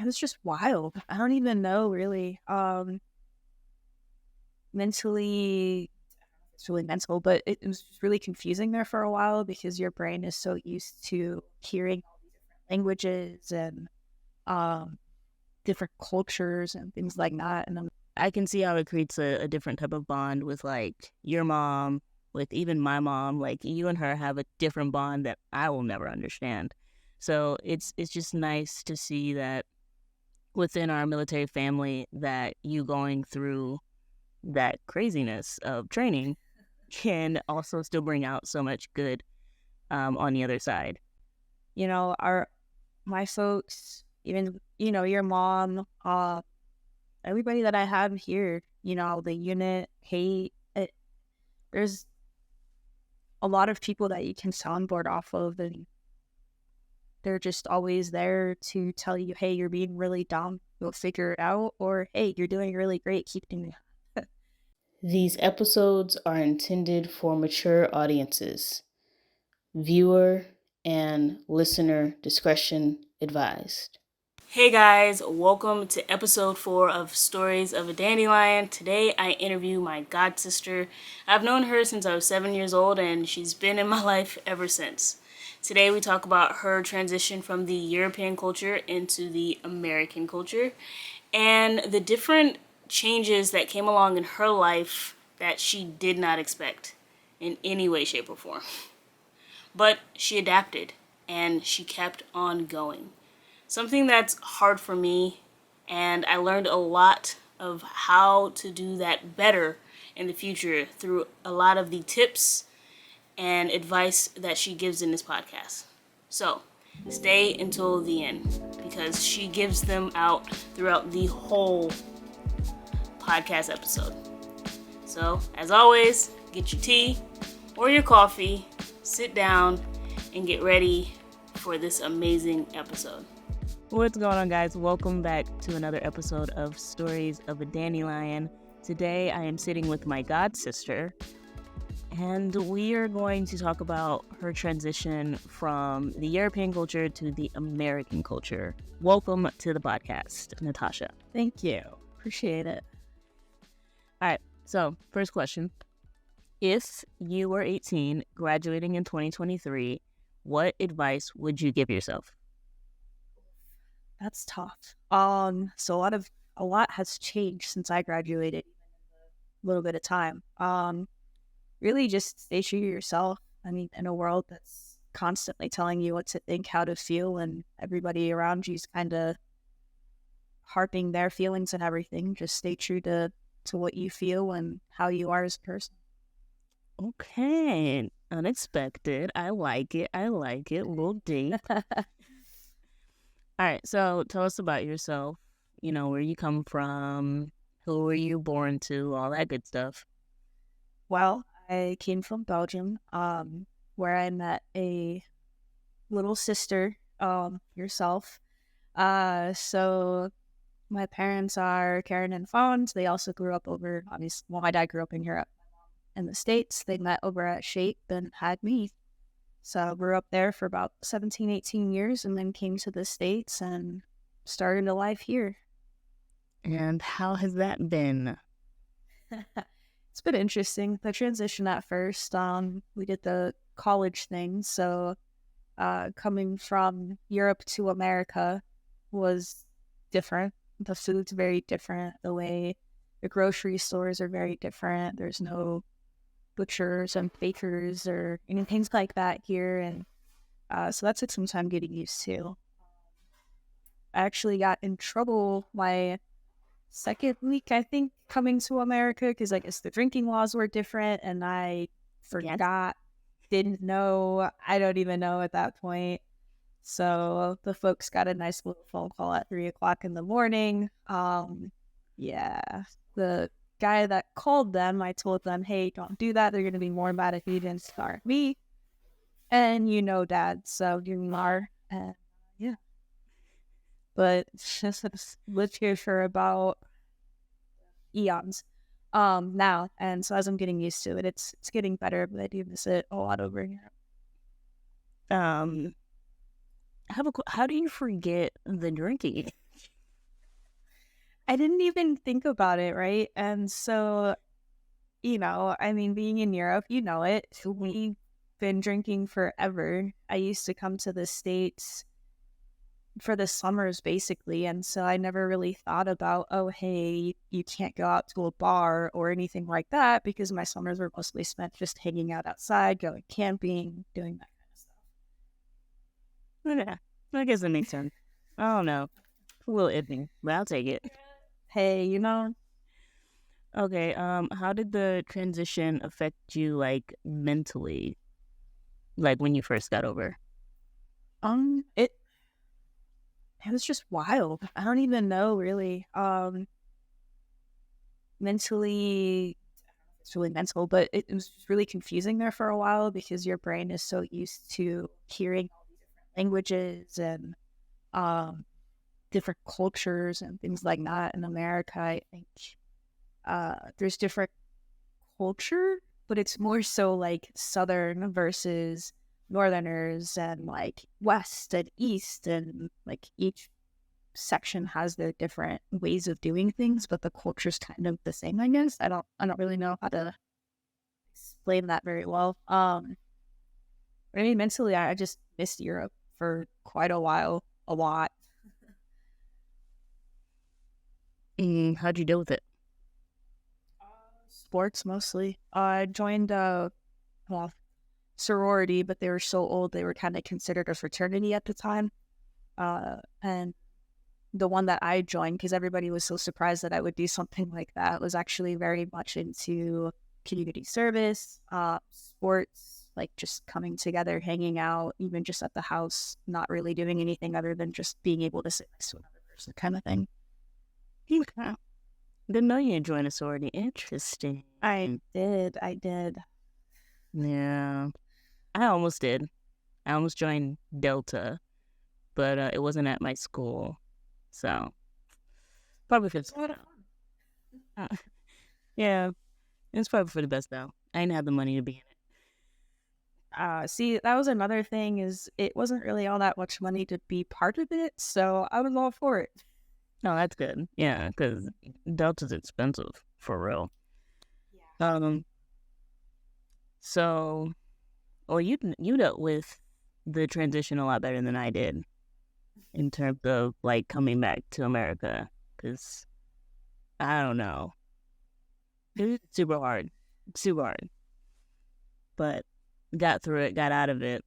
it was just wild. I don't even know really. Mentally, it's really mental, but it was just really confusing there for a while because your brain is so used to hearing all these different languages and um, different cultures and things like that. And I can see how it creates a different type of bond with like your mom, with even my mom. Like you and her have a different bond that I will never understand. So it's just nice to see that within our military family that you going through that craziness of training can also still bring out so much good on the other side. our my folks, even your mom, everybody that I have here, the unit, hate it. There's a lot of people that you can soundboard off of, and they're just always there to tell you, hey, you're being really dumb, you'll figure it out, or hey, you're doing really great, keep doing it. These episodes are intended for mature audiences. Viewer and listener discretion advised. Hey guys, welcome to episode 4 of Stories of a Dandelion. Today I interview my godsister. I've known her since I was 7 years old and she's been in my life ever since. Today we talk about her transition from the European culture into the American culture and the different changes that came along in her life that she did not expect in any way, shape, or form. But she adapted and she kept on going. Something that's hard for me, and I learned a lot of how to do that better in the future through a lot of the tips and advice that she gives in this podcast. So stay until the end because she gives them out throughout the whole podcast episode. So, as always, get your tea or your coffee, sit down, and get ready for this amazing episode. What's going on, guys? Welcome back to another episode of Stories of a Dandelion. Today, I am sitting with my godsister, and we are going to talk about her transition from the European culture to the American culture. Welcome to the podcast, Natasha. Thank you. Appreciate it. All right, so first question. If you were 18, graduating in 2023, what advice would you give yourself? That's tough. So a lot has changed since I graduated a little bit of time. Really just stay true to yourself. I mean, in a world that's constantly telling you what to think, how to feel, and everybody around you is kind of harping their feelings and everything. Just stay true to what you feel and how you are as a person. Okay, unexpected. I like it. A little deep. All right, so tell us about yourself. You know, where you come from, who were you born to, all that good stuff. Well, I came from Belgium, where I met a little sister, yourself. So my parents are Karen and Fons. They also grew up over, obviously, well, my dad grew up in Europe. In the States, they met over at Shape and had me. So I grew up there for about 17, 18 years and then came to the States and started a life here. And how has that been? It's been interesting. The transition at first, we did the college thing. So coming from Europe to America was different. The food's very different. The way the grocery stores are very different. There's no butchers and bakers or anything like that here. And so that took some time getting used to. I actually got in trouble my second week, I think, coming to America because I guess the drinking laws were different and I forgot, didn't know. I don't even know at that point. So the folks got a nice little phone call at 3:00 in the morning. Yeah, the guy that called them, I told them, hey, don't do that. They're going to be more mad if you didn't start me. And Dad, so you are. And yeah. But just lived here for about eons now. And so as I'm getting used to it, it's getting better, but I do miss it a lot over here. How do you forget the drinking? I didn't even think about it, right? And so, I mean, being in Europe, we've been drinking forever. I used to come to the States for the summers basically, and so I never really thought about, oh, hey, you can't go out to a bar or anything like that because my summers were mostly spent just hanging out outside, going camping, doing that kind of stuff. Yeah, I guess that makes sense. I don't know. A little iffy, but I'll take it. Hey, Okay, how did the transition affect you, like, mentally, like, when you first got over? it was just wild. I don't even know really. Mentally, it's really mental, but it was just really confusing there for a while because your brain is so used to hearing all these different languages and um different cultures and things like that. In America, I think there's different culture, but it's more so like Southern versus Northerners and like West and East, and like each section has their different ways of doing things, but the culture's kind of the same, I guess. I don't really know how to explain that very well. I mean, mentally, I just missed Europe for quite a while, a lot. How'd you deal with it? Sports mostly. I joined well, sorority, but they were so old they were kind of considered a fraternity at the time. And the one that I joined, because everybody was so surprised that I would do something like that, was actually very much into community service, sports, like just coming together, hanging out, even just at the house, not really doing anything other than just being able to sit next to another person, kind of thing. Okay. Didn't know you joined a sorority. Interesting. I did. Yeah, I almost did. I almost joined Delta, but it wasn't at my school, so probably for yeah, it's probably for the best though. I didn't have the money to be in it. See, that was another thing, is it wasn't really all that much money to be part of it, so I was all for it. No, that's good. Yeah, because Delta's expensive for real. Yeah. So, well, you dealt with the transition a lot better than I did in terms of like coming back to America, because I don't know, it was super hard, but got through it, got out of it.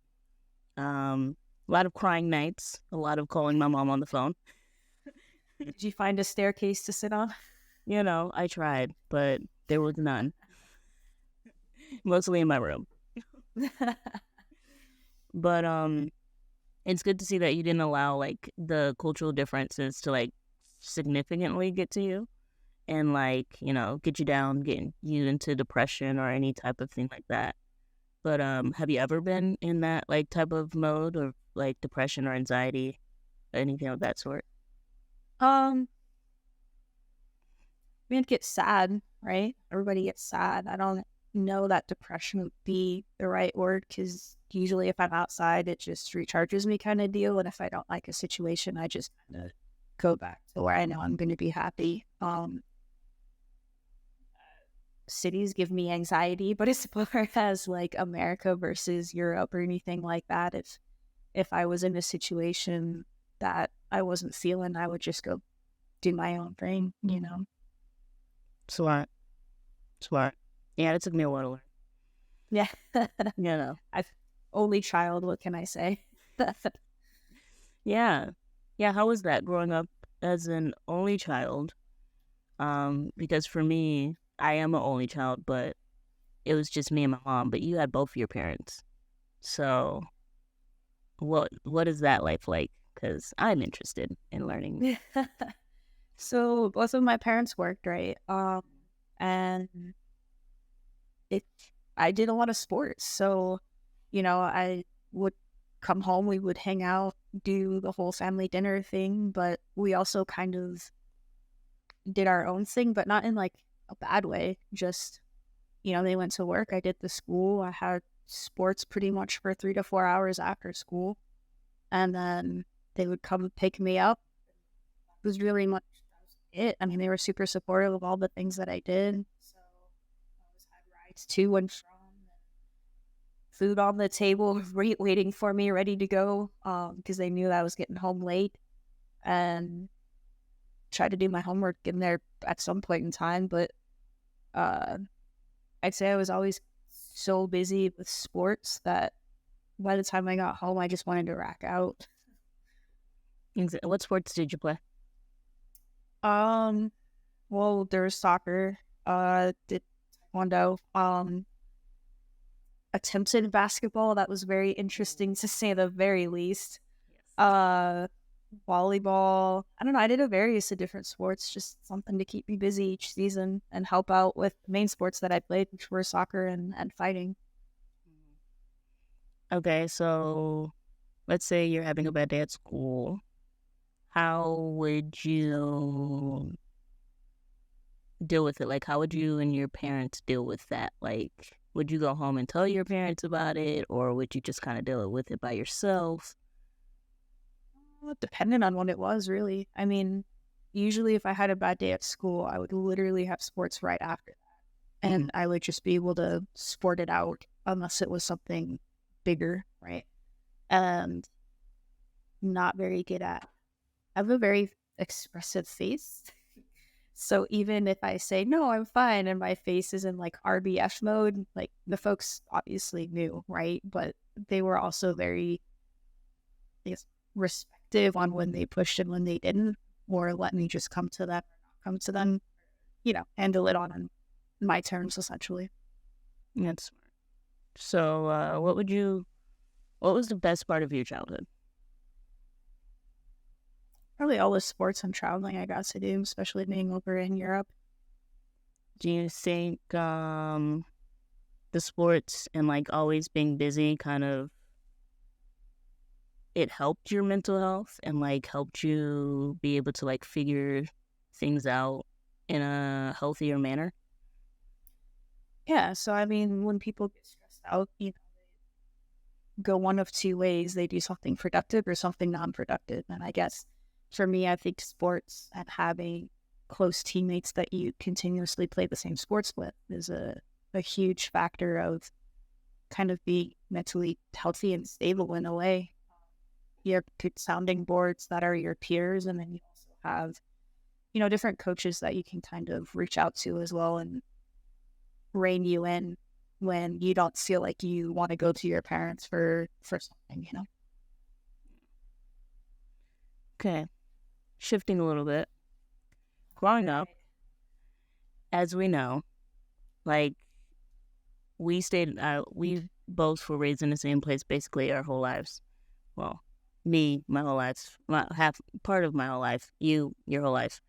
A lot of crying nights, a lot of calling my mom on the phone. Did you find a staircase to sit on? I tried, but there was none. Mostly in my room. But it's good to see that you didn't allow like the cultural differences to like significantly get to you and like, get you down, getting you into depression or any type of thing like that. But have you ever been in that like type of mode of like depression or anxiety, anything of that sort? I mean, it gets sad, right? Everybody gets sad. I don't know that depression would be the right word, because usually if I'm outside, it just recharges me kind of deal. And if I don't like a situation, I just kind of go back to where I know I'm going to be happy. Cities give me anxiety, but as far as like America versus Europe or anything like that, if I was in a situation that I wasn't feeling, I would just go do my own thing. Smart. Yeah, it took me a while to learn. Yeah. I've only child, what can I say? Yeah. How was that growing up as an only child? Because for me, I am an only child, but it was just me and my mom, but you had both your parents. So what is that life like? Because I'm interested in learning. So both of my parents worked, right? And I did a lot of sports. So, I would come home, we would hang out, do the whole family dinner thing, but we also kind of did our own thing, but not in like a bad way. Just, they went to work, I did the school, I had sports pretty much for 3 to 4 hours after school. And then they would come pick me up. It was really much it. I mean, they were super supportive of all the things that I did. So I always had rides to and from, food on the table, waiting for me, ready to go, because they knew that I was getting home late, and tried to do my homework in there at some point in time. But uh, I'd say I was always so busy with sports that by the time I got home, I just wanted to rack out. What sports did you play? Well, there was soccer, did taekwondo, attempted basketball. That was very interesting to say the very least. Uh, volleyball. I don't know. I did a various of different sports, just something to keep me busy each season and help out with the main sports that I played, which were soccer and fighting. Okay, so let's say you're having a bad day at school. How would you deal with it? Like, how would you and your parents deal with that? Like, would you go home and tell your parents about it, or would you just kind of deal with it by yourself? Depending on what it was, really. I mean, usually if I had a bad day at school, I would literally have sports right after that. And I would just be able to sport it out unless it was something bigger, right? And not very good at. I have a very expressive face. So even if I say, no, I'm fine, and my face is in like RBF mode, like the folks obviously knew, right? But they were also very, I guess, respective on when they pushed and when they didn't, or let me just come to them or not come to them, handle it on my terms, essentially. That's smart. So, what was the best part of your childhood? Probably all the sports and traveling I got to do, especially being over in Europe. Do you think the sports and like always being busy kind of it helped your mental health and like helped you be able to like figure things out in a healthier manner? Yeah, so I mean, when people get stressed out, they go one of two ways. They do something productive or something non-productive. And I guess for me, I think sports and having close teammates that you continuously play the same sports with is a huge factor of kind of being mentally healthy and stable in a way. You have good sounding boards that are your peers, and then you also have, different coaches that you can kind of reach out to as well and rein you in when you don't feel like you want to go to your parents for something. Okay. Shifting a little bit. Growing up, as we know, like we both were raised in the same place basically our whole lives. Well, me, my whole life, part of my whole life, you, your whole life.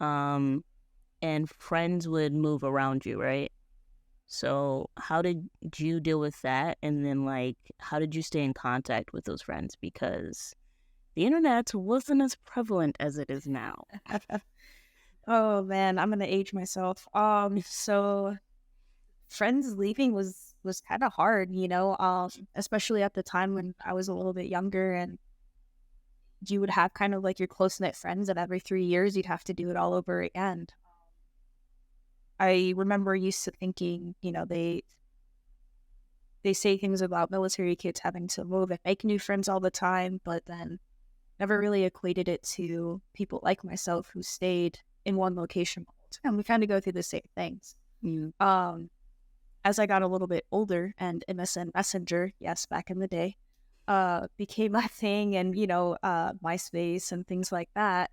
And friends would move around you, right? So how did you deal with that? And then like, how did you stay in contact with those friends? Because the internet wasn't as prevalent as it is now. Oh man, I'm gonna age myself. So friends leaving was kind of hard, especially at the time when I was a little bit younger, and you would have kind of like your close knit friends, and every 3 years you'd have to do it all over again. I remember used to thinking, they say things about military kids having to move and make new friends all the time, but then never really equated it to people like myself who stayed in one location all the time. We kind of go through the same things. As I got a little bit older and MSN Messenger, yes, back in the day, became a thing, and MySpace and things like that,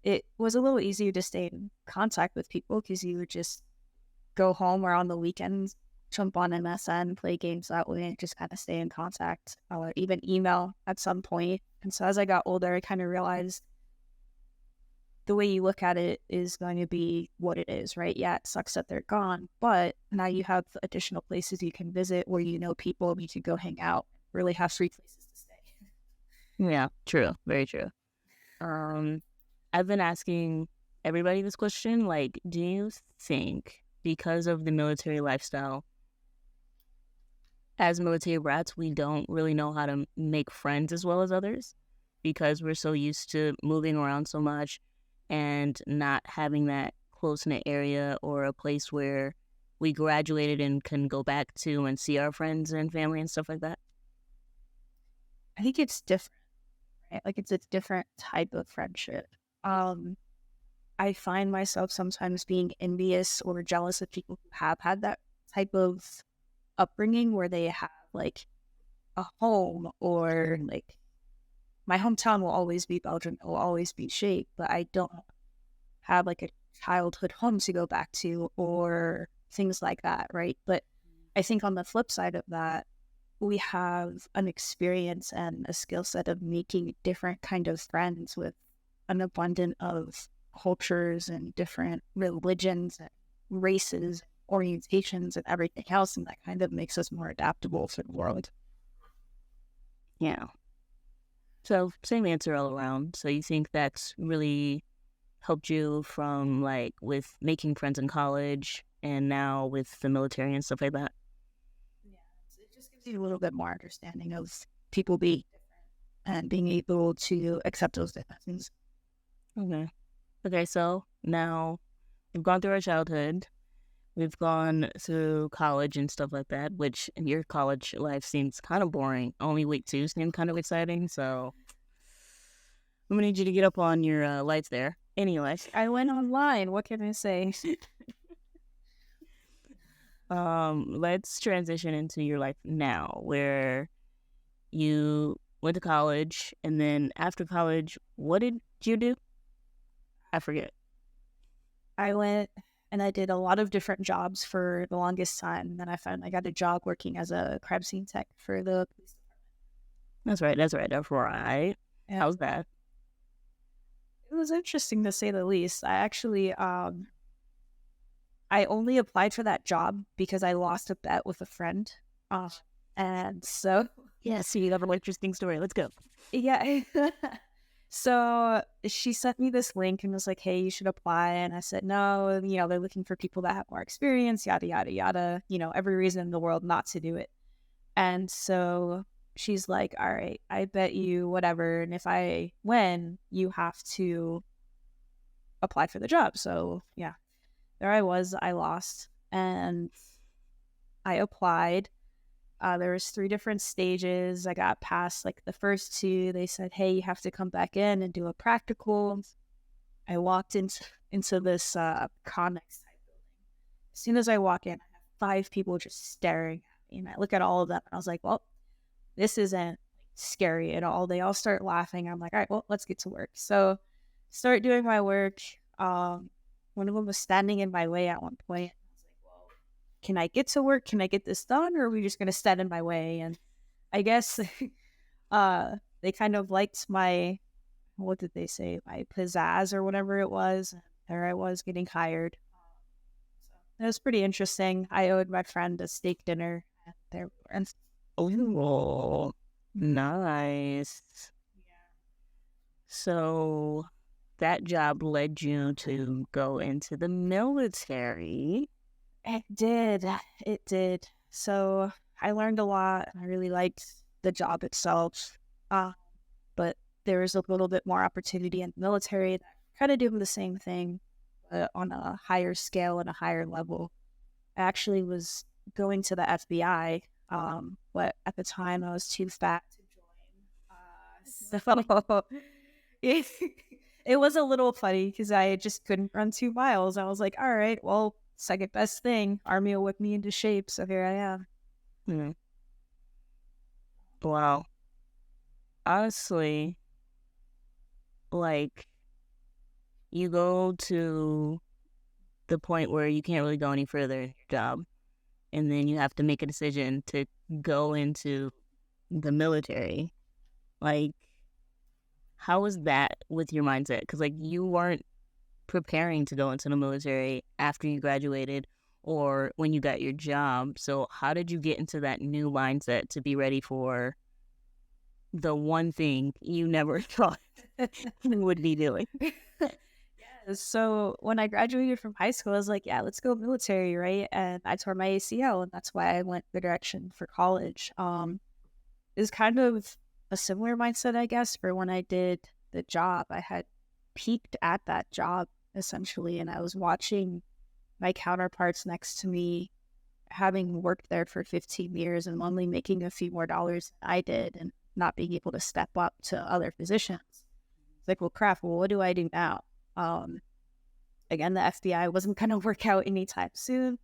it was a little easier to stay in contact with people because you would just go home or on the weekends, jump on MSN, play games that way, and just kind of stay in contact, or even email at some point. And so as I got older, I kind of realized the way you look at it is going to be what it is, right? Yeah, it sucks that they're gone, but now you have additional places you can visit where people, you can go hang out, really have free places to stay. Yeah, true. Very true. I've been asking everybody this question, like, do you think because of the military lifestyle, as military brats, we don't really know how to make friends as well as others because we're so used to moving around so much and not having that close-knit area or a place where we graduated and can go back to and see our friends and family and stuff like that? I think it's different, right? Like it's a different type of friendship. Um, I find myself sometimes being envious or jealous of people who have had that type of upbringing where they have like a home or like my hometown will always be Belgium, it will always be Shape, but I don't have like a childhood home to go back to or things like that, right? But I think on the flip side of that, we have an experience and a skill set of making different kind of friends with an abundance of cultures and different religions and races, orientations and everything else. And that kind of makes us more adaptable to the world. Yeah. So same answer all around. So you think that's really helped you from like with making friends in college and now with the military and stuff like that? Yeah, it just gives you a little bit more understanding of people being different and being able to accept those differences. Okay. Okay, so now we've gone through our childhood. We've gone through college and stuff like that, which your college life seems kind of boring. Only week 2 seemed kind of exciting, so I'm gonna need you to get up on your lights there. Anyway, I went online. What can I say? let's transition into your life now, where you went to college, and then after college, what did you do? I forget. I went and I did a lot of different jobs for the longest time. And then I found I got a job working as a crime scene tech for the police department. That's right. Yeah. How's that? It was interesting to say the least. I actually, I only applied for that job because I lost a bet with a friend. And so, Yes, you have an interesting story. Let's go. yeah. So she sent me this link and was like, hey, you should apply. And I said, no, they're looking for people that have more experience, yada, yada, yada, every reason in the world not to do it. And so she's like, all right, I bet you whatever. And if I win, you have to apply for the job. So yeah, there I was. I lost and I applied. There was 3 different stages. I got past like the first 2. They said, hey, you have to come back in and do a practical. I walked into this Connex type building. As soon as I walk in, I have 5 people just staring at me. And I look at all of them and I was like, well, this isn't scary at all. They all start laughing. I'm like, all right, well, let's get to work. So start doing my work. One of them was standing in my way at one point. Can I get to work? Can I get this done? Or are we just going to stand in my way? And I guess they kind of liked my, what did they say? My pizzazz or whatever it was. There I was getting hired. So it was pretty interesting. I owed my friend a steak dinner. And there we were. Oh, nice. Yeah. So that job led you to go into the military. It did. It did. So I learned a lot. I really liked the job itself. But there was a little bit more opportunity in the military that kind of doing the same thing, but on a higher scale and a higher level. I actually was going to the FBI, but at the time I was too fat to join. So it was a little funny because I just couldn't run 2 miles. I was like, all right, well, second best thing. Army will whip me into shape, so here I am. Mm-hmm. Wow. Honestly, like, you go to the point where you can't really go any further in your job, and then you have to make a decision to go into the military. Like, how was that with your mindset? Because, like, you weren't preparing to go into the military after you graduated or when you got your job. So how did you get into that new mindset to be ready for the one thing you never thought you would be doing? Yeah, so when I graduated from high school, I was like, yeah, let's go military, right? And I tore my ACL, and that's why I went the direction for college. It's kind of a similar mindset, I guess, for when I did the job. I had peaked at that job essentially, and I was watching my counterparts next to me having worked there for 15 years and only making a few more dollars than I did and not being able to step up to other positions. It's like, well, crap, well, what do I do now? Again, the FBI wasn't going to work out anytime soon.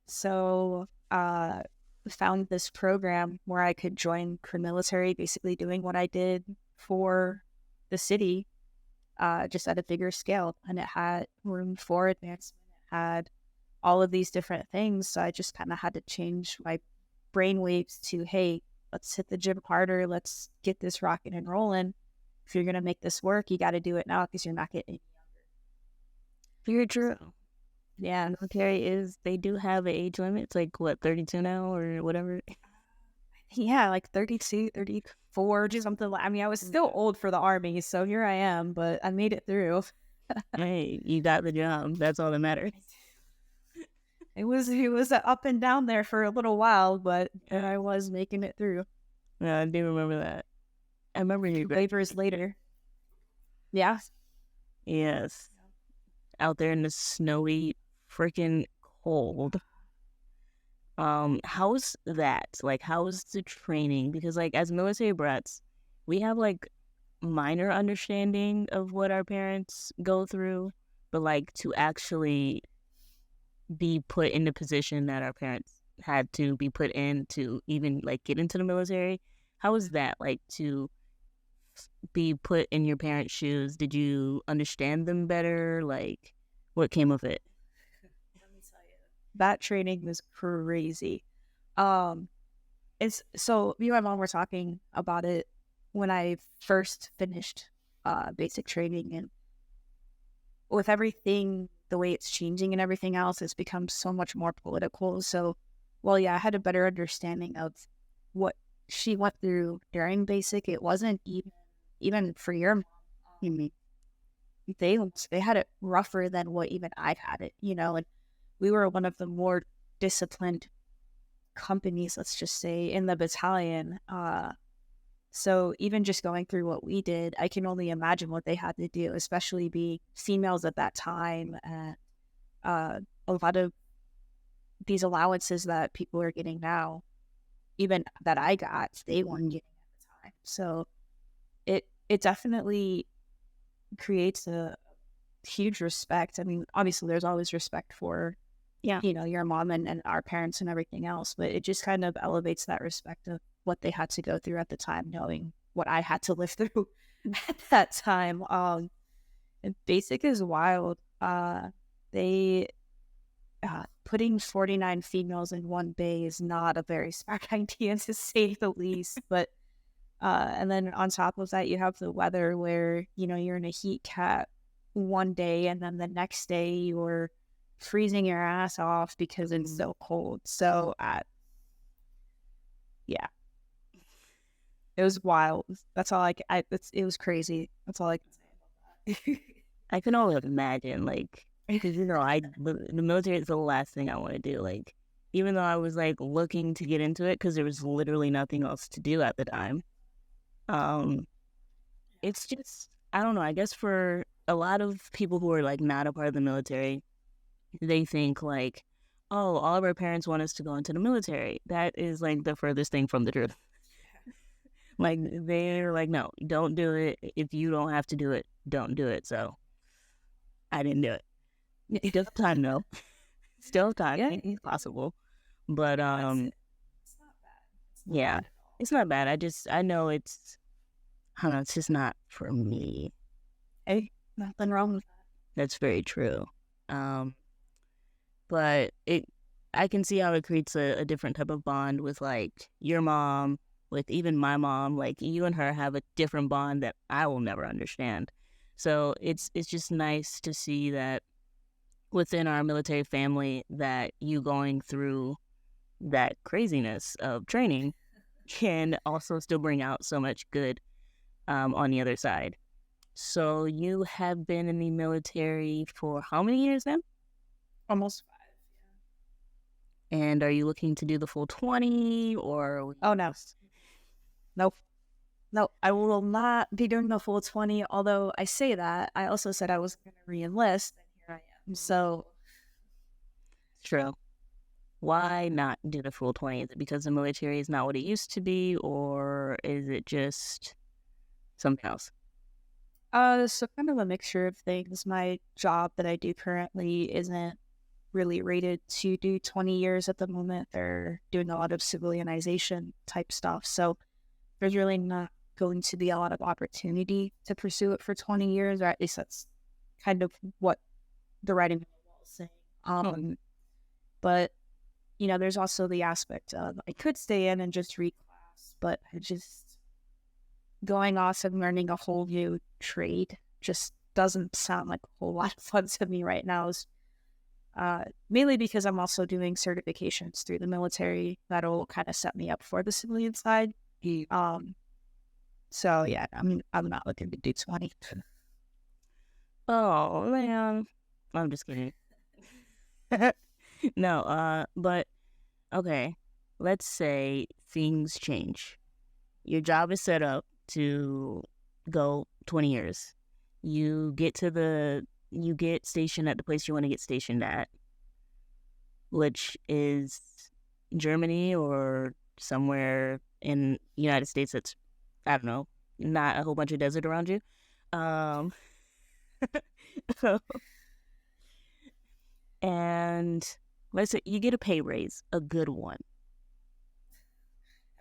So found this program where I could join career military, basically doing what I did for the city, just at a bigger scale. And it had room for advancement. It had all of these different things. So I just kind of had to change my brainwaves to, hey, let's hit the gym harder. Let's get this rocking and rolling. If you're going to make this work, you got to do it now because you're not getting any younger. Very true. Yeah, military they do have an age limit. It's like, what, 32 now or whatever? Yeah, like 32, 34, just something like, I mean, I was still old for the Army, so here I am, but I made it through. Hey, you got the job. That's all that matters. It was up and down there for a little while, but I was making it through. Yeah, I do remember that. I remember you. Waivers later. Yeah. Yes. Out there in the snowy freaking cold. How's that? Like, how's the training? Because, like, as military brats, we have, like, minor understanding of what our parents go through, but, like, to actually be put in the position that our parents had to be put in to even, like, get into the military, how was that, like, to be put in your parents' shoes? Did you understand them better? Like, what came of it? That training was crazy. It's so me and my mom were talking about it when I first finished basic training, and with everything the way it's changing and everything else, it's become so much more political. So, well, yeah, I had a better understanding of what she went through during basic. It wasn't even for your mom. They had it rougher than what even I've had it, and we were one of the more disciplined companies, let's just say, in the battalion. So even just going through what we did, I can only imagine what they had to do, especially being females at that time. And a lot of these allowances that people are getting now, even that I got, they weren't getting at the time. So it definitely creates a huge respect. I mean, obviously there's always respect for your mom and our parents and everything else, but it just kind of elevates that respect of what they had to go through at the time, knowing what I had to live through at that time. And basic is wild. They putting 49 females in one bay is not a very smart idea, to say the least. But and then on top of that, you have the weather where you're in a heat cap one day, and then the next day you're freezing your ass off because it's so cold. So yeah, it was wild. That's all it was crazy. That's all I can say about that. I can only imagine, like, because the military is the last thing I want to do. Like, even though I was like looking to get into it because there was literally nothing else to do at the time. It's just, I don't know. I guess for a lot of people who are like not a part of the military, they think like, oh, all of our parents want us to go into the military. That is like the furthest thing from the truth. Like, they're like, no, don't do it. If you don't have to do it, don't do it. So I didn't do it. It does time though. Still time. Yeah. It's possible. But it's not bad. Yeah, it's not bad. I know I don't know, it's just not for me. Hey, nothing wrong with that. That's very true. But I can see how it creates a different type of bond with like your mom, with even my mom. Like, you and her have a different bond that I will never understand. So it's just nice to see that within our military family that you going through that craziness of training can also still bring out so much good on the other side. So you have been in the military for how many years now? Almost 5. Yeah. And are you looking to do the full 20 or? Oh, no. Nope. No, I will not be doing the full 20, although I say that. I also said I was going to re-enlist, and here I am. So, True. Why not do the full 20? Is it because the military is not what it used to be, or is it just something else? so kind of a mixture of things. My job that I do currently isn't really rated to do 20 years at the moment. They're doing a lot of civilianization type stuff. So there's really not going to be a lot of opportunity to pursue it for 20 years, or at least that's kind of what the writing on the wall is saying. But, there's also the aspect of I could stay in and just reclass, but I just going off and learning a whole new trade just doesn't sound like a whole lot of fun to me right now. Mainly because I'm also doing certifications through the military that'll kind of set me up for the civilian side. So yeah, I'm not looking to do 20. Oh, man. I'm just kidding. No, but okay. Let's say things change. Your job is set up to go 20 years. You get stationed at the place you want to get stationed at, which is Germany or somewhere in the United States that's, I don't know, not a whole bunch of desert around you. And let's say you get a pay raise, a good one.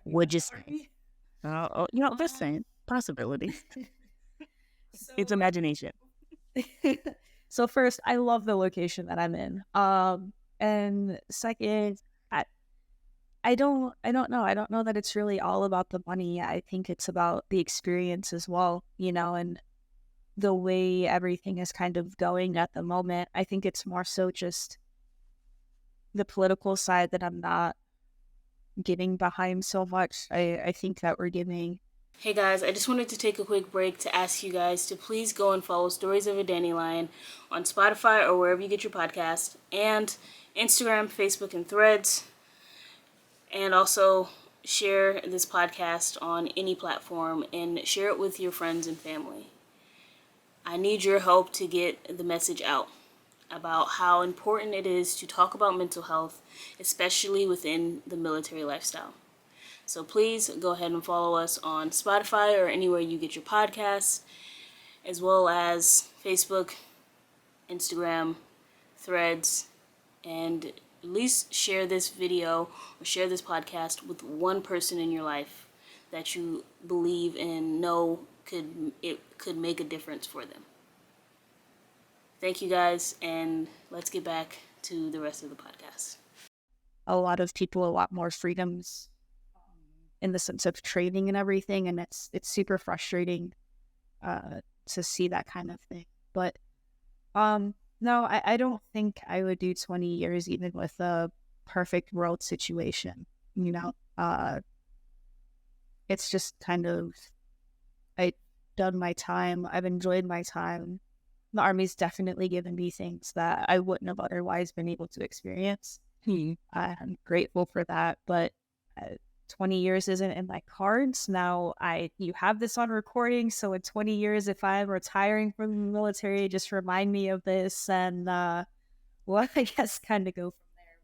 Would you say? Just saying, possibilities. It's imagination. So first, I love the location that I'm in. And second, I don't know. I don't know that it's really all about the money. I think it's about the experience as well, and the way everything is kind of going at the moment. I think it's more so just the political side that I'm not getting behind so much. I think that we're giving. Hey guys, I just wanted to take a quick break to ask you guys to please go and follow Stories of a Dandelion on Spotify or wherever you get your podcast, and Instagram, Facebook, and Threads. And also share this podcast on any platform and share it with your friends and family. I need your help to get the message out about how important it is to talk about mental health, especially within the military lifestyle. So please go ahead and follow us on Spotify or anywhere you get your podcasts, as well as Facebook, Instagram, Threads, and at least share this video or share this podcast with one person in your life that you believe and know could make a difference for them. Thank you guys, and let's get back to the rest of the podcast. A lot of people, a lot more freedoms in the sense of trading and everything, and it's super frustrating to see that kind of thing. But no, I don't think I would do 20 years even with a perfect world situation. It's just kind of, I've done my time. I've enjoyed my time. The Army's definitely given me things that I wouldn't have otherwise been able to experience. I'm grateful for that, but 20 years isn't in my cards. Now, you have this on recording, so in 20 years, if I'm retiring from the military, just remind me of this, and I guess kind of go from there.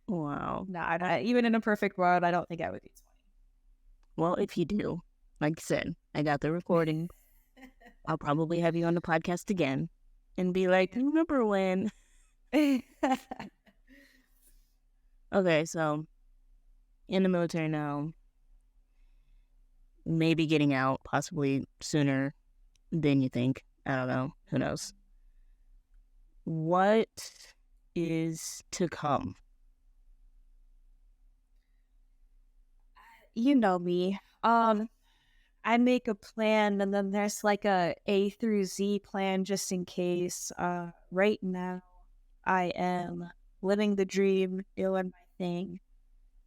But wow. No, even in a perfect world, I don't think I would do 20. Well, if you do, like I said, I got the recording. I'll probably have you on the podcast again and be like, remember when? Okay, so in the military now, maybe getting out possibly sooner than you think. I don't know. Who knows? What is to come? You know me. I make a plan, and then there's like a A through Z plan just in case. Right now, I am living the dream, doing my thing.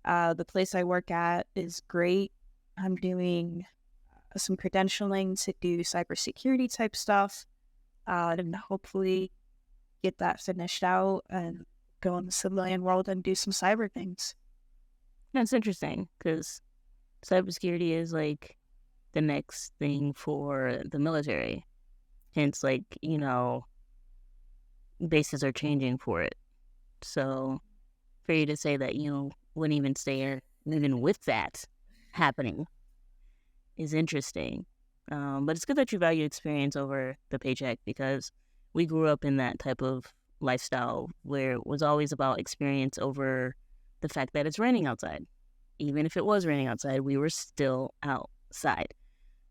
The place I work at is great. I'm doing some credentialing to do cybersecurity type stuff, and hopefully get that finished out and go in the civilian world and do some cyber things. That's interesting because cybersecurity is like the next thing for the military. Hence, like, bases are changing for it. So for you to say that you wouldn't even stay here, even with that happening, is interesting. But it's good that you value experience over the paycheck, because we grew up in that type of lifestyle where it was always about experience over the fact that it's raining outside. Even if it was raining outside, we were still outside.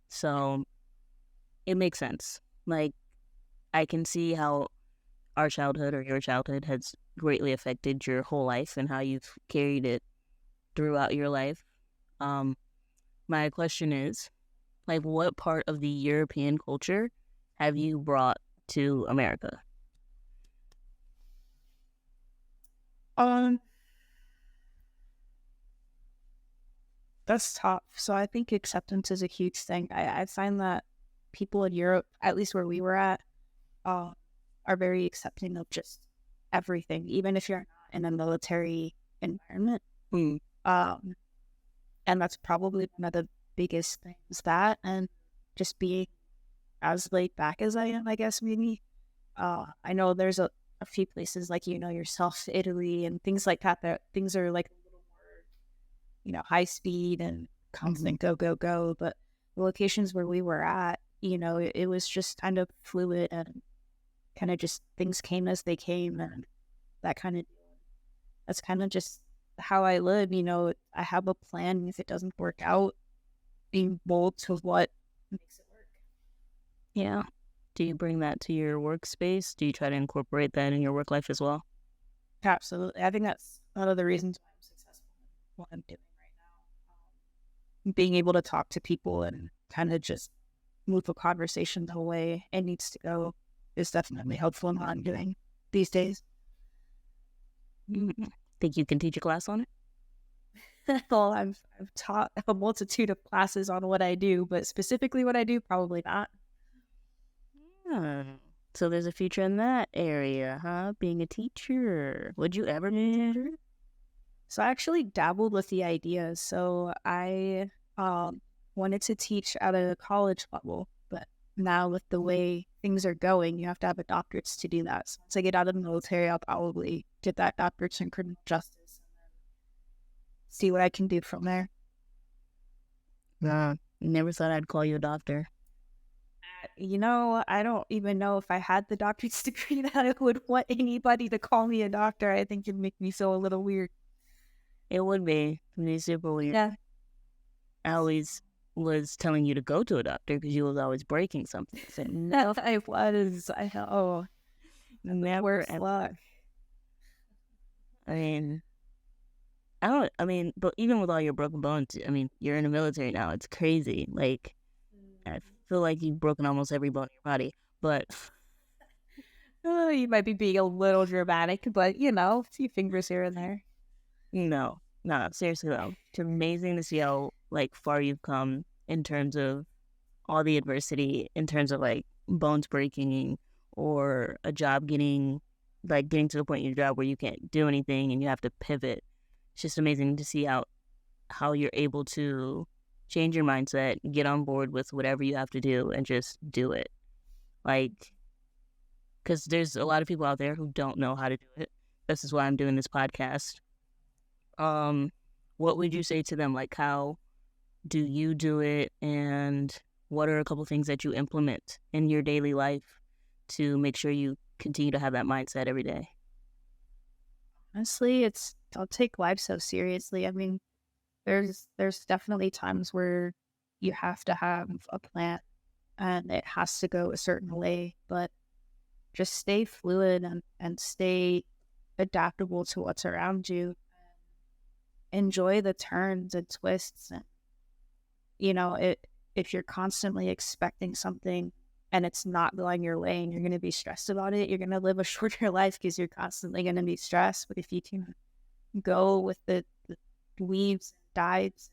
So it makes sense. Like, I can see how our childhood or your childhood has greatly affected your whole life and how you've carried it throughout your life. My question is, like, what part of the European culture have you brought to America? That's tough. So I think acceptance is a huge thing. I find that people in Europe, at least where we were at, are very accepting of just everything, even if you're not in a military environment. Mm. And that's probably one of the biggest things, that, and just being as laid back as I am, I guess, maybe. I know there's a few places, like, yourself, Italy and things like that things are like a little more, high speed and constant go, go, go. But the locations where we were at, it was just kind of fluid and kind of just things came as they came, and that kind of, that's kind of just how I live. I have a plan. If it doesn't work out, being bold to what makes it work. Yeah. Do you bring that to your workspace? Do you try to incorporate that in your work life as well? Absolutely. I think that's one of the reasons why I'm successful in what I'm doing right now. Being able to talk to people and kind of just move a conversation the way it needs to go is definitely helpful in what I'm doing these days. Think you can teach a class on it? Well, I've taught a multitude of classes on what I do, but specifically what I do, probably not. So there's a future in that area, huh? Being a teacher. Would you ever be a teacher? So I actually dabbled with the idea. So I wanted to teach at a college level, but now with the way things are going, you have to have a doctorate to do that. So once I get out of the military, I'll probably get that doctorate in criminal justice and then see what I can do from there. Never thought I'd call you a doctor. I don't even know if I had the doctorate degree that I would want anybody to call me a doctor. I think it'd make me feel a little weird. It would be. It'd be super weird. Yeah. I always was telling you to go to a doctor because you was always breaking something. So, No, I was. I know. Never. Luck. But even with all your broken bones, you're in the military now. It's crazy. Like, I feel like you've broken almost every bone in your body. But you might be being a little dramatic, but a few fingers here and there. No, seriously though. It's amazing to see how far you've come in terms of all the adversity, in terms of bones breaking or a job getting to the point in your job where you can't do anything and you have to pivot. It's just amazing to see how you're able to change your mindset, get on board with whatever you have to do, and just do it. Because there's a lot of people out there who don't know how to do it. This is why I'm doing this podcast. What would you say to them? How do you do it, and what are a couple things that you implement in your daily life to make sure you continue to have that mindset every day? Honestly, I'll take life so seriously. There's definitely times where you have to have a plan and it has to go a certain way, but just stay fluid and stay adaptable to what's around you. Enjoy the turns and twists. And, if you're constantly expecting something and it's not going your way and you're going to be stressed about it, you're going to live a shorter life because you're constantly going to be stressed. But if you can go with the weaves, dives,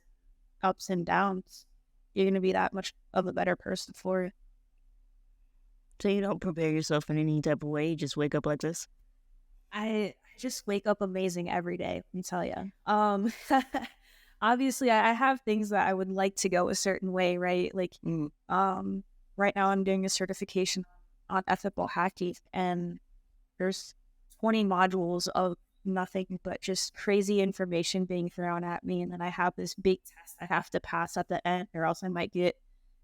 ups and downs, you're going to be that much of a better person for it. So you don't prepare yourself in any type of way? You just wake up like this? I just wake up amazing every day, let me tell you. obviously I have things that I would like to go a certain way, right? Like, right now I'm doing a certification on ethical hacking, and there's 20 modules of nothing but just crazy information being thrown at me. And then I have this big test I have to pass at the end, or else I might get,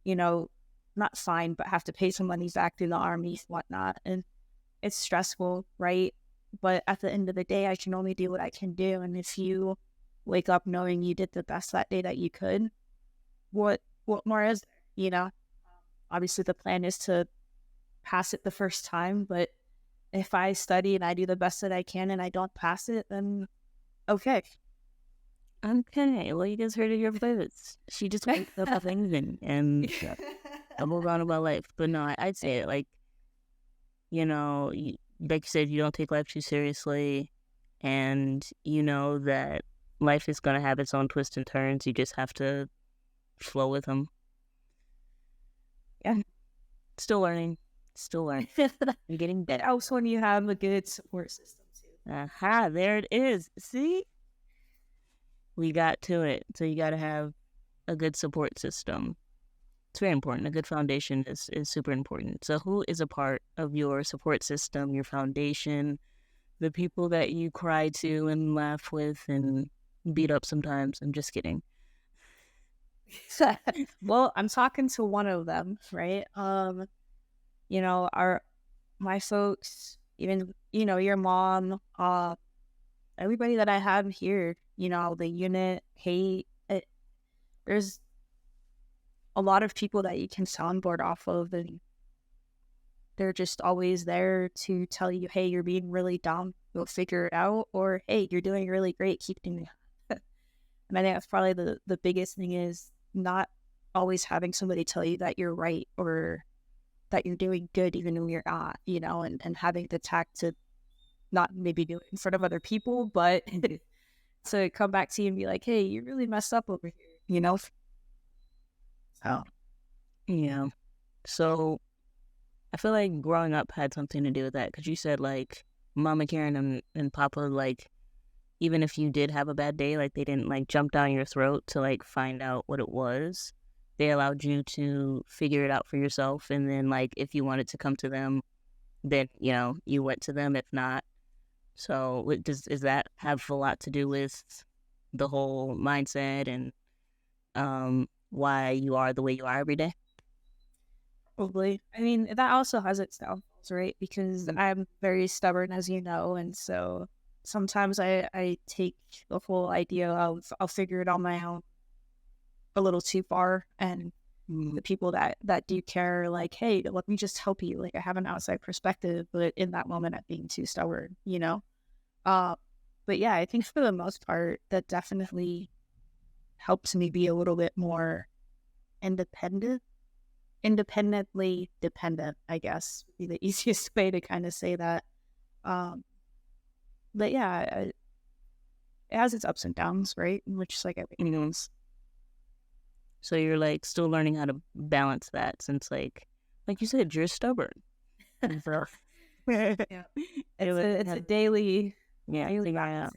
you know, not fined, but have to pay some money back through the army and whatnot. And it's stressful, right? But at the end of the day, I can only do what I can do. And if you wake up knowing you did the best that day that you could, what more is there? You know, obviously the plan is to pass it the first time, but if I study and I do the best that I can and I don't pass it, then okay. Okay, well, you just heard of your favorites. She just wakes up a thing and I move on about life. But no, I'd say it like, like you said, you don't take life too seriously, and you know that life is going to have its own twists and turns. You just have to flow with them. Yeah. Still learning. I'm getting better. It helps when you have a good support system too. Aha, there it is. See? We got to it. So you got to have a good support system. It's very important. A good foundation is super important. So who is a part of your support system, your foundation, the people that you cry to and laugh with and beat up sometimes? I'm just kidding. Well, I'm talking to one of them, right? My folks, even, your mom, everybody that I have here, the unit, there's a lot of people that you can soundboard off of, and they're just always there to tell you, hey, you're being really dumb, go figure it out, or hey, you're doing really great, keep doing it. And I think that's probably the biggest thing, is not always having somebody tell you that you're right or that you're doing good even when you're not, and having the tact to not maybe do it in front of other people, but to come back to you and be like, hey, you really messed up over here, Oh. Yeah. So I feel like growing up had something to do with that, because you said like Mama Karen and Papa, like, even if you did have a bad day, like they didn't like jump down your throat to like find out what it was. They allowed you to figure it out for yourself, and then like if you wanted to come to them, then you went to them. If not, so does that have a lot to do with the whole mindset and why you are the way you are every day? Probably. I mean, that also has its downfalls, right? Because I'm very stubborn, as you know, and so sometimes I take the whole idea of I'll figure it on my own a little too far, and the people that do care are like, hey, let me just help you. Like, I have an outside perspective, but in that moment, I'm being too stubborn, But yeah, I think for the most part, that definitely helps me be a little bit more independently dependent, I guess, would be the easiest way to kind of say that. But yeah, it has its ups and downs, right? Which like everything knows. So you're like still learning how to balance that, since like you said, you're stubborn. Yeah. It's a daily balancing act.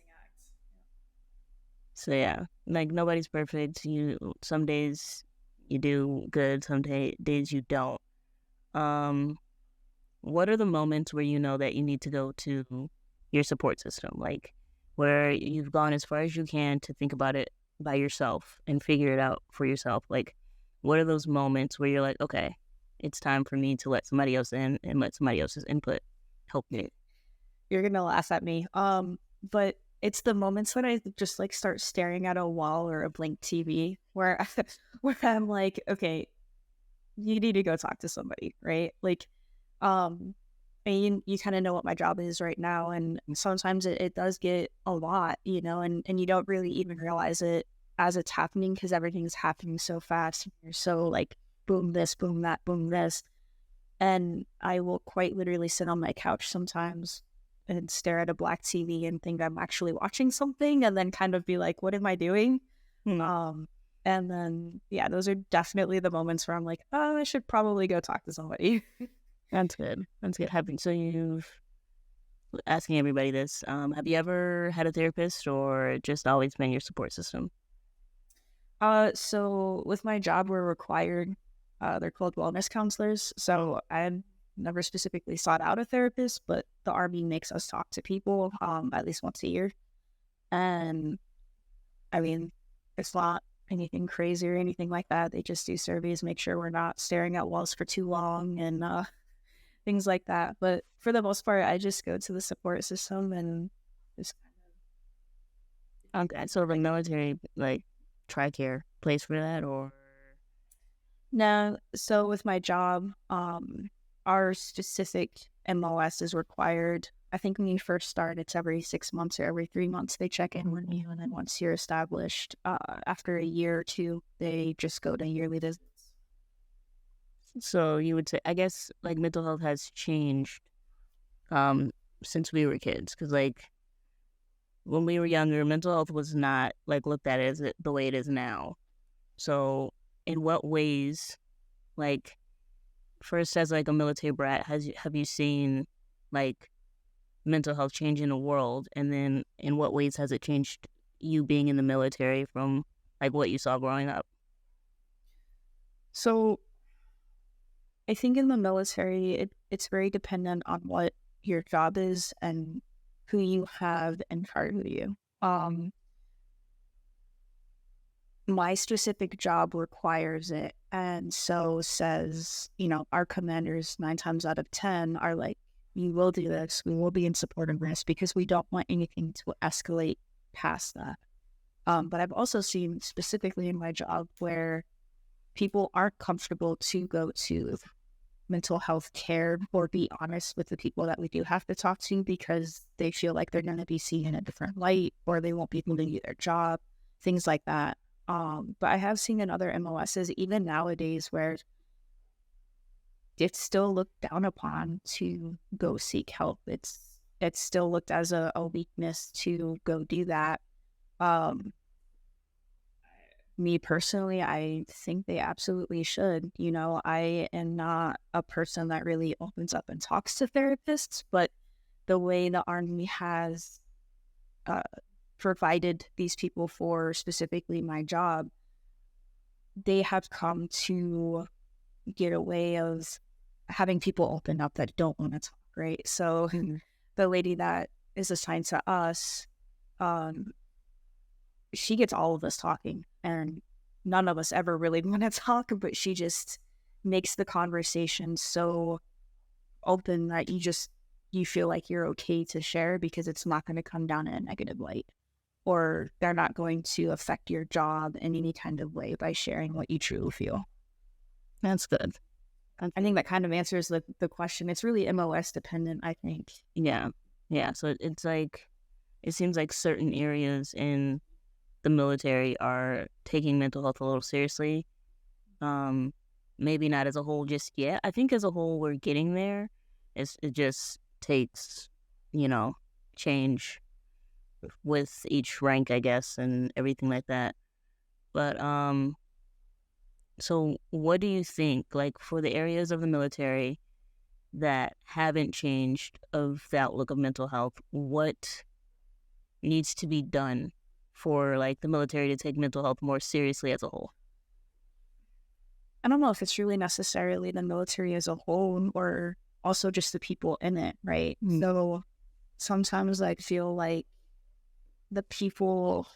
So yeah, like nobody's perfect. Some days you do good, some days you don't. What are the moments where you know that you need to go to your support system, like where you've gone as far as you can to think about it by yourself and figure it out for yourself? Like, what are those moments where you're like, okay, it's time for me to let somebody else in and let somebody else's input help me? You're gonna laugh at me, but it's the moments when I just like start staring at a wall or a blank TV where I'm like, okay, you need to go talk to somebody, right? Like, and you kind of know what my job is right now, and sometimes it does get a lot, and you don't really even realize it as it's happening, because everything's happening so fast. You're so like, boom this, boom that, boom this, and I will quite literally sit on my couch sometimes and stare at a black TV and think I'm actually watching something, and then kind of be like, what am I doing? And then, yeah, those are definitely the moments where I'm like, oh, I should probably go talk to somebody. That's good. So you've, asking everybody this, have you ever had a therapist, or just always been your support system? So with my job, we're required, they're called wellness counselors. So I never specifically sought out a therapist, but the Army makes us talk to people, at least once a year. And I mean, it's not anything crazy or anything like that. They just do surveys, make sure we're not staring at walls for too long and things like that. But for the most part, I just go to the support system and just Okay, so the military, like, TRICARE place for that, or no. So with my job, our specific MOS is required. I think when you first start, it's every 6 months or every 3 months they check in with you, and then once you're established, after a year or two, they just go to yearly visits. so you would say, I guess, like, mental health has changed um since we were kids, because like when we were younger, mental health was not like looked at as the way it is now. So in what ways, like, first as like a military brat, have you seen like mental health change in the world, and then in what ways has it changed you being in the military from like what you saw growing up? So I think in the military, it's very dependent on what your job is and who you have in charge of you. My specific job requires it, and so says, our commanders 9 times out of 10 are like, you will do this, we will be in support of this because we don't want anything to escalate past that. But I've also seen specifically in my job where people aren't comfortable to go to mental health care or be honest with the people that we do have to talk to because they feel like they're going to be seen in a different light or they won't be able to do their job, things like that. But I have seen in other MOSs, even nowadays, where it's still looked down upon to go seek help. It's still looked as a weakness to go do that. Um, Me personally, I think they absolutely should. I am not a person that really opens up and talks to therapists, but the way the Army has uh, provided these people for specifically my job, they have come to get a way of having people open up that don't want to talk, right? So the lady that is assigned to us, um, she gets all of us talking, and none of us ever really want to talk, but she just makes the conversation so open that you feel like you're okay to share because it's not going to come down in a negative light, or they're not going to affect your job in any kind of way by sharing what you truly feel. That's good. I think that kind of answers the question. It's really MOS dependent, I think. Yeah. So it's like, it seems like certain areas in the military are taking mental health a little seriously. Maybe not as a whole just yet. I think as a whole we're getting there. It just takes, change with each rank, I guess, and everything like that. But so what do you think, like, for the areas of the military that haven't changed of the outlook of mental health, what needs to be done for like the military to take mental health more seriously as a whole? I don't know if it's really necessarily the military as a whole or also just the people in it, right? So sometimes I feel like the people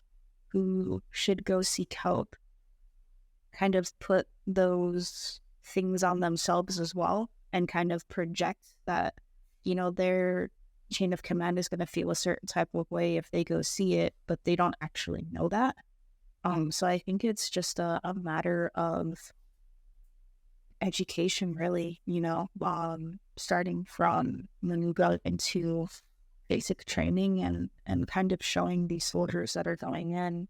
who should go seek help kind of put those things on themselves as well and kind of project that, their chain of command is going to feel a certain type of way if they go see it, but they don't actually know that. So I think it's just a matter of education, really, starting from when you go into basic training and kind of showing these soldiers that are going in,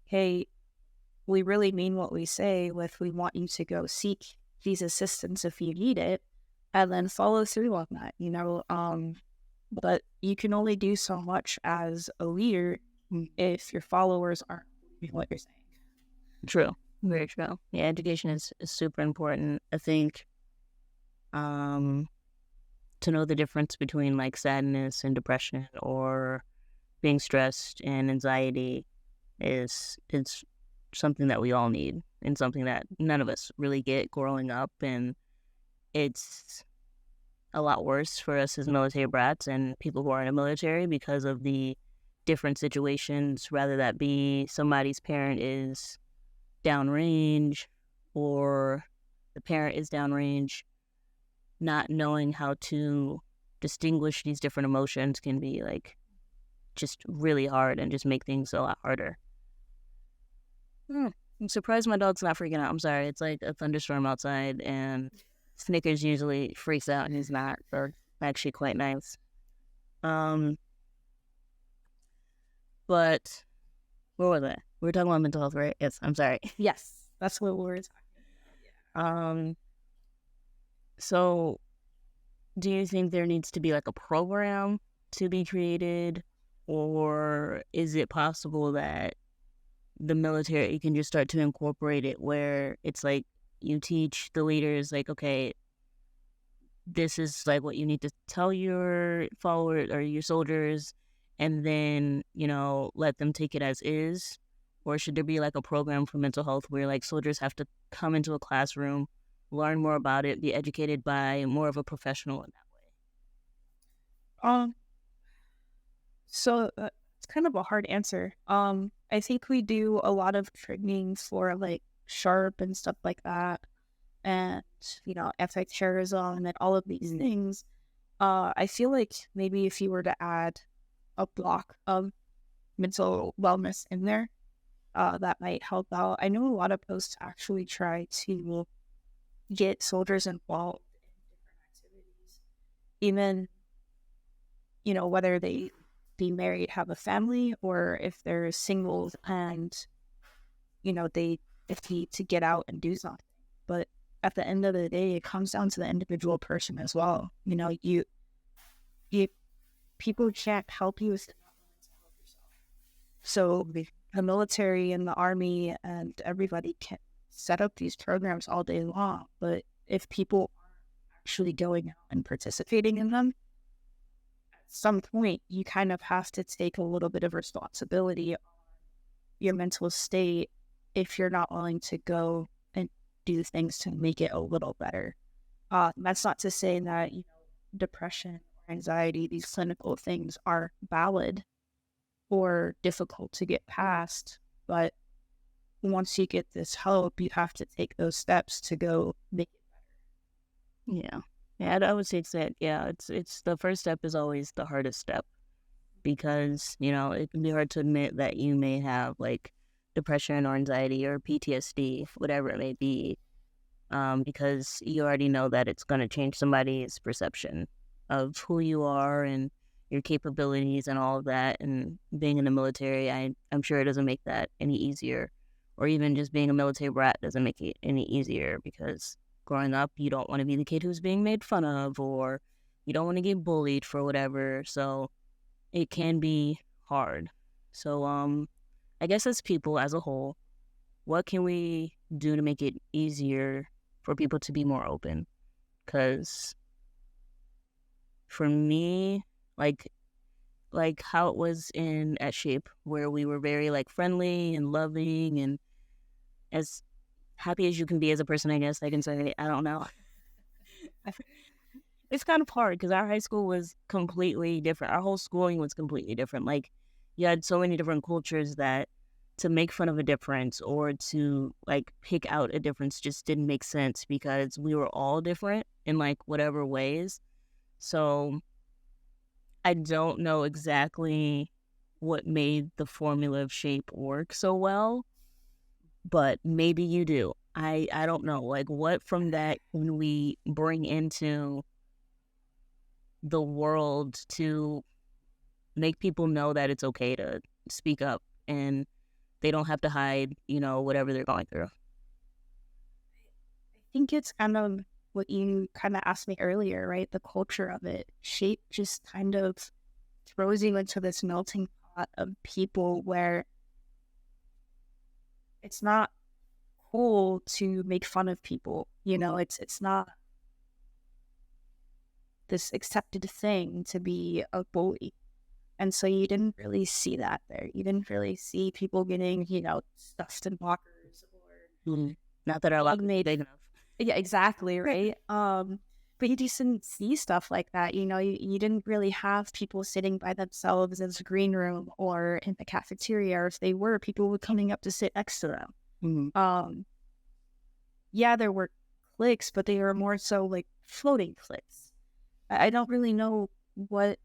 hey, we really mean what we say with we want you to go seek these assistance if you need it, and then follow through on that, but you can only do so much as a leader if your followers aren't doing what you're saying. True. Very true. Yeah, education is super important. I think to know the difference between like sadness and depression or being stressed and anxiety is something that we all need and something that none of us really get growing up. And it's a lot worse for us as military brats and people who are in the military because of the different situations, whether that be somebody's parent is downrange or the parent is downrange. Not knowing how to distinguish these different emotions can be like just really hard and just make things a lot harder. I'm surprised my dog's not freaking out. I'm sorry. It's like a thunderstorm outside, and Snickers usually freaks out, and he's not. They're actually quite nice. But where was I? We were talking about mental health, right? Yes. I'm sorry. Yes, that's what we're talking about. So, do you think there needs to be like a program to be created, or is it possible that the military can just start to incorporate it where it's like you teach the leaders like, okay, this is like what you need to tell your followers or your soldiers, and then, you know, let them take it as is? Or should there be like a program for mental health where like soldiers have to come into a classroom, learn more about it, be educated by more of a professional in that way? So it's kind of a hard answer. I think we do a lot of training for like SHARP and stuff like that, and you know, anti-terrorism and all of these things. I feel like maybe if you were to add a block of mental wellness in there, that might help out. I know a lot of posts actually try to get soldiers involved in different activities, even, you know, whether they be married, have a family, or if they're singles and, you know, they need to get out and do something. But at the end of the day, it comes down to the individual person as well. You know, you people can't help you if they're not willing to help yourself. So the military and the army and everybody can set up these programs all day long, but if people aren't actually going out and participating in them, some point you kind of have to take a little bit of responsibility on your mental state if you're not willing to go and do things to make it a little better. That's not to say that, you know, depression or anxiety, these clinical things are valid or difficult to get past, but once you get this help, you have to take those steps to go make it better. Yeah, I would say that. Yeah, it's the first step is always the hardest step, because, you know, it can be hard to admit that you may have like depression or anxiety or PTSD, whatever it may be, because you already know that it's going to change somebody's perception of who you are and your capabilities and all of that. And being in the military, I'm sure it doesn't make that any easier, or even just being a military brat doesn't make it any easier, because growing up, you don't want to be the kid who's being made fun of, or you don't want to get bullied for whatever. So it can be hard. So I guess as people as a whole, what can we do to make it easier for people to be more open? Because for me, like how it was at Shape, where we were very like friendly and loving and as happy as you can be as a person, I guess I can say. I don't know. It's kind of hard because our high school was completely different. Our whole schooling was completely different. Like, you had so many different cultures that to make fun of a difference or to like pick out a difference just didn't make sense, because we were all different in like whatever ways. So I don't know exactly what made the formula of Shape work so well, but maybe you do. I don't know. Like, what from that can we bring into the world to make people know that it's okay to speak up and they don't have to hide, you know, whatever they're going through? I think it's kind of what you kind of asked me earlier, right? The culture of it. Shape just kind of throws you into this melting pot of people where it's not cool to make fun of people. You know, it's not this accepted thing to be a bully. And so you didn't really see that there. You didn't really see people getting, stuffed in lockers or not that our lockers made big enough. Yeah, exactly, right? But you just didn't see stuff like that. You didn't really have people sitting by themselves in the green room or in the cafeteria, or if they were, people were coming up to sit next to them. Yeah, there were cliques, but they were more so like floating cliques. I don't really know what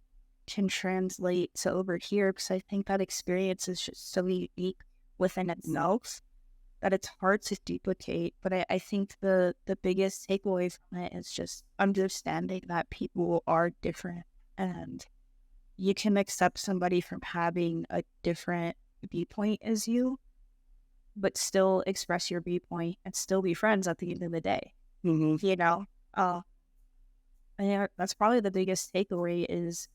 can translate to over here, because I think that experience is just so unique within itself that it's hard to duplicate. But I think the biggest takeaway from it is just understanding that people are different, and you can accept somebody from having a different viewpoint as you, but still express your viewpoint and still be friends at the end of the day. And that's probably the biggest takeaway, is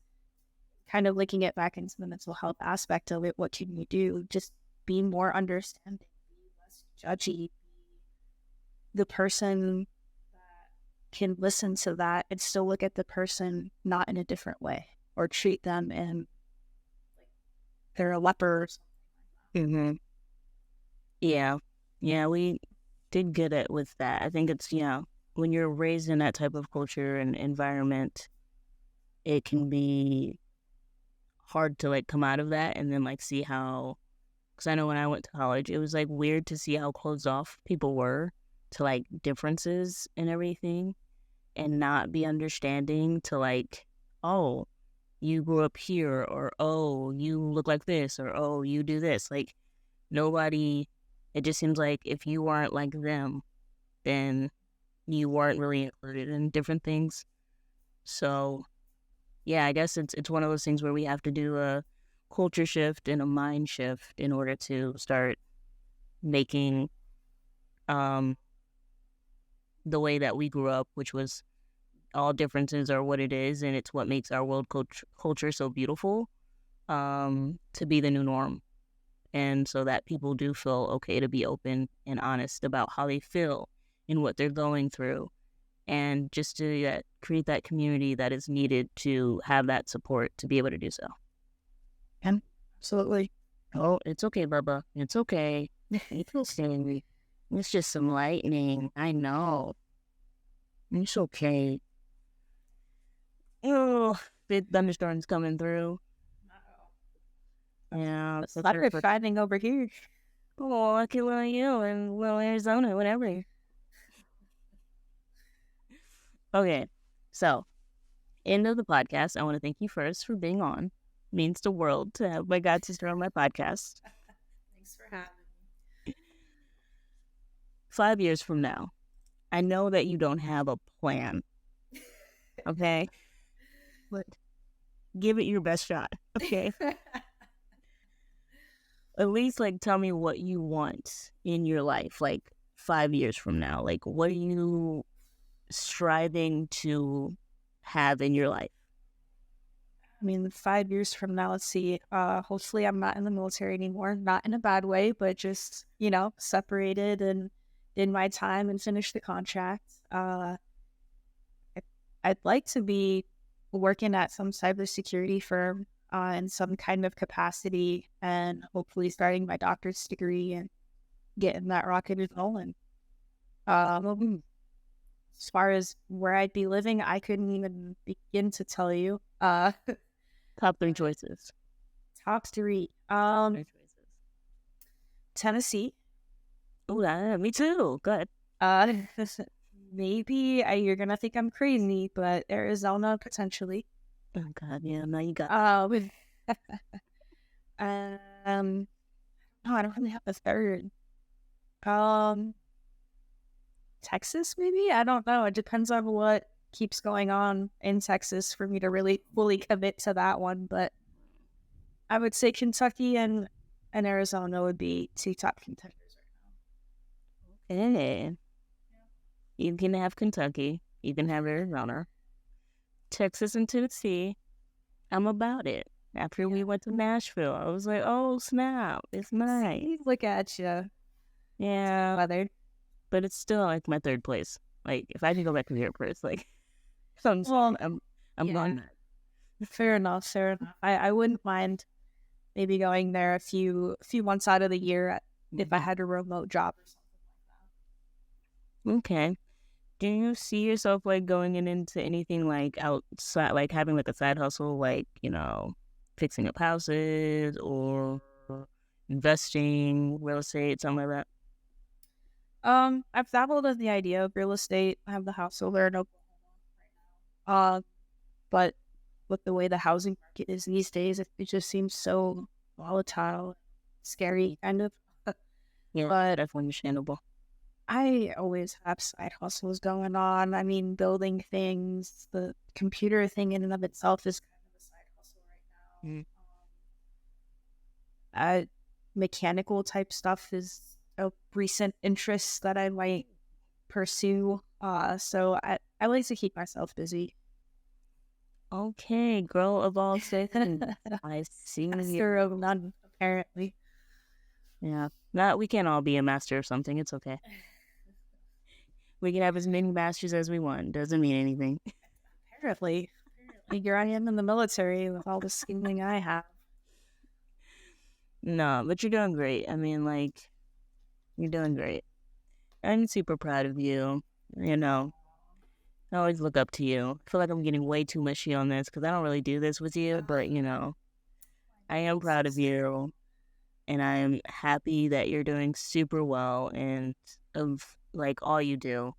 kind of linking it back into the mental health aspect of it. What can you do? Just be more understanding, be less judgy, be the person that can listen to that and still look at the person not in a different way, or treat them in like they're a leper or something. Yeah, we did good at with that. I think it's when you're raised in that type of culture and environment, it can be hard to like come out of that and then like see how, because I know when I went to college, it was like weird to see how closed off people were to like differences and everything, and not be understanding to like, oh, you grew up here, or oh, you look like this, or oh, you do this. Like nobody, it just seems like if you weren't like them, then you weren't really included in different things. So yeah, I guess it's one of those things where we have to do a culture shift and a mind shift in order to start making the way that we grew up, which was all differences are what it is, and it's what makes our world culture so beautiful, to be the new norm. And so that people do feel okay to be open and honest about how they feel and what they're going through, and just to create that community that is needed to have that support to be able to do so. And absolutely. Oh, it's okay, Bubba. It's okay. It's okay. It's just some lightning. I know. It's okay. Oh, big thunderstorms coming through. Yeah. It's thunder finding over here. Oh, lucky little you in little Arizona, whatever. Okay, so end of the podcast. I want to thank you first for being on. It means the world to have my god sister on my podcast. Thanks for having me. 5 years from now, I know that you don't have a plan. Okay? But give it your best shot. Okay? At least like tell me what you want in your life, like 5 years from now. Like what are you striving to have in your life? I mean, 5 years from now, let's see, hopefully I'm not in the military anymore, not in a bad way, but just, separated and did my time and finished the contract. I'd like to be working at some cybersecurity firm in some kind of capacity, and hopefully starting my doctor's degree and getting that rocket rolling. As far as where I'd be living, I couldn't even begin to tell you. Top 3 choices. Top 3. Tennessee. Oh, me too. Good. Maybe you're gonna think I'm crazy, but Arizona potentially. Oh God, yeah. Now you got. No, I don't really have a third. Texas, maybe? I don't know. It depends on what keeps going on in Texas for me to really fully commit to that one. But I would say Kentucky and Arizona would be 2 top contenders right now. Okay. You can have Kentucky. You can have Arizona. Texas and Tennessee. I'm about it. After we went to Nashville, I was like, oh, snap. It's nice. Look at you. Yeah. Weather. But it's still like my 3rd place. Like if I can go back to here first, like I'm going. Fair enough. Fair enough. I wouldn't mind maybe going there a few months out of the year if I had a remote job or something. Okay. Do you see yourself like going into anything like outside, like having like a side hustle, like, fixing up houses or investing, real estate, something like that? I've dabbled in the idea of real estate. I have the house over in Oklahoma right now. But with the way the housing market is these days, it just seems so volatile, scary, kind of. Yeah, But definitely understandable. I always have side hustles going on. I mean, building things, the computer thing in and of itself is kind of a side hustle right now. Mm. Mechanical type stuff is a recent interest that I might pursue. So I like to keep myself busy. Okay, girl of all seasons. I see you. Master of none, apparently. Yeah, we can't all be a master of something. It's okay. We can have as many masters as we want. Doesn't mean anything. Apparently. Here I am in the military with all the schooling I have. No, but you're doing great. I mean, like, you're doing great. I'm super proud of you. I always look up to you. I feel like I'm getting way too mushy on this because I don't really do this with you, but, I am proud of you. And I am happy that you're doing super well and of, like, all you do.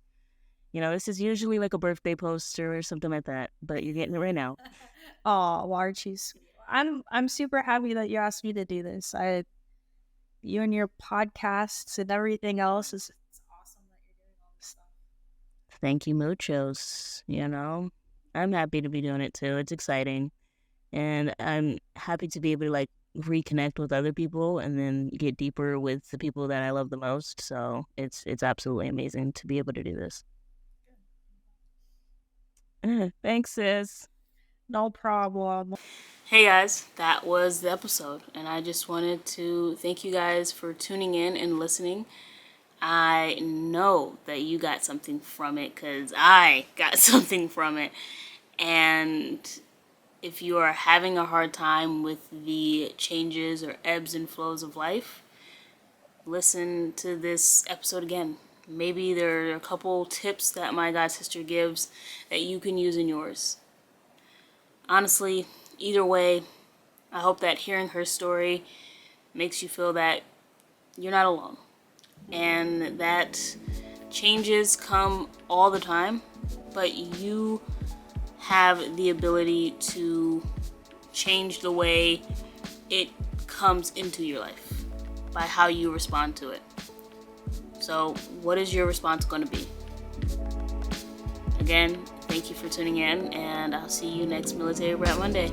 This is usually like a birthday poster or something like that, but you're getting it right now. Oh, Archie's. I'm super happy that you asked me to do this. You and your podcasts and everything else it's awesome that you're doing all this stuff. Thank you, muchos. I'm happy to be doing it too. It's exciting. And I'm happy to be able to, like, reconnect with other people and then get deeper with the people that I love the most. So it's absolutely amazing to be able to do this. Thanks, sis. No problem. Hey guys, that was the episode, and I just wanted to thank you guys for tuning in and listening. I know that you got something from it because I got something from it. And if you are having a hard time with the changes or ebbs and flows of life, listen to this episode again. Maybe there are a couple tips that my god sister gives that you can use in yours. Honestly, either way, I hope that hearing her story makes you feel that you're not alone and that changes come all the time, but you have the ability to change the way it comes into your life by how you respond to it. So, what is your response going to be? Again, thank you for tuning in, and I'll see you next Military Brat Monday.